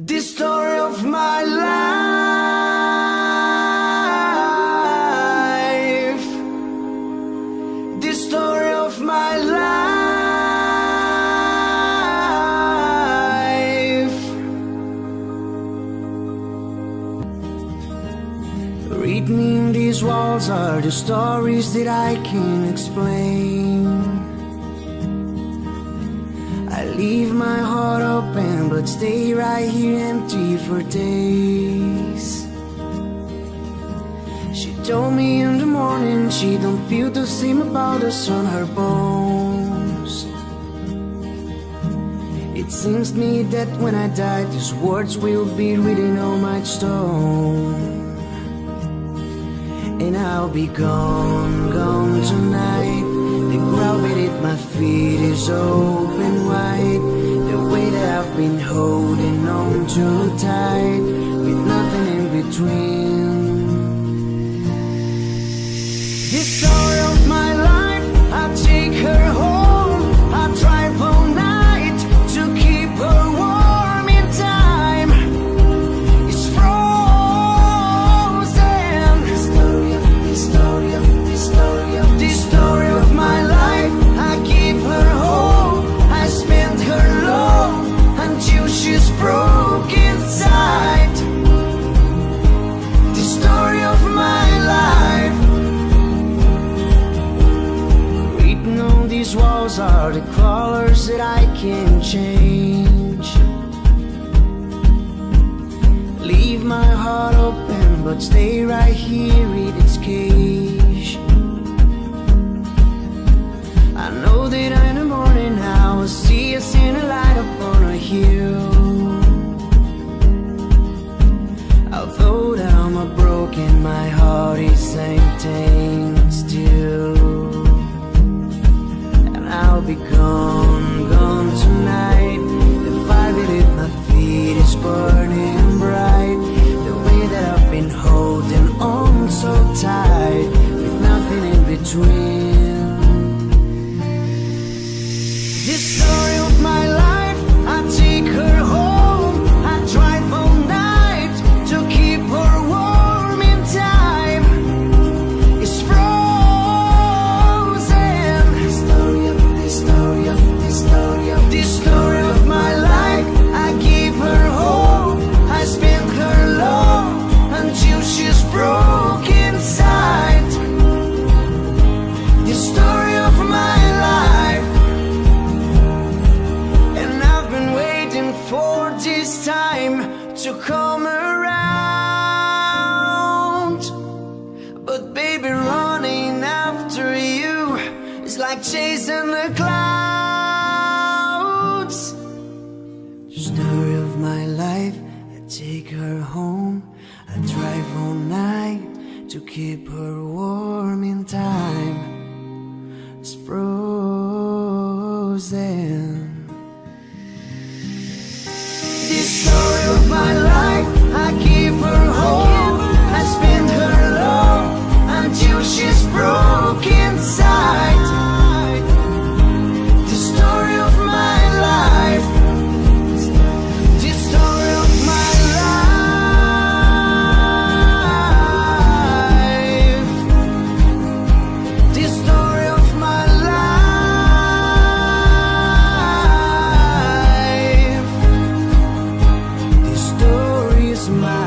The story of my life. The story of my life. Written these walls are the stories that I can't explain. I leave my heart open but stay right here empty for days. She told me in the morning she don't feel the same about us on her bones. It seems to me that when I die these words will be written on my stone. And I'll be gone, gone tonight. The ground beneath my feet is open wide. The way that I've been holding on too tight, with nothing in between. The story of my life, I take her home. I drive all night to keep her warm in time. It's frozen. The story of my life. I give her hope. I spend her love until she's broke inside. The story of my life. Written on these walls are the colors that I can't change. Leave my heart open but stay right here in its cage. I know that in the morning I will see us in a light upon a hill. Although I'm a broken, my heart is sanctioned still. And I'll be gone, gone tonight. The fire beneath my feet is burning bright. The way that I've been holding on so tight, with nothing in between. The story of my life, I take her home. I drive all night to keep her warm in time. It's frozen. The story of my life. I give her hope. I spend her love until she's broke inside. The story of my life. For this time to come around, but baby, running after you is like chasing the clouds. The story of my life, I take her home. I drive all night to keep her warm in time. It's frozen. The story of my life, I give her hope. I spend her love until she's broke inside. The story of my life. The story of my life. The story of my life. This story is mine.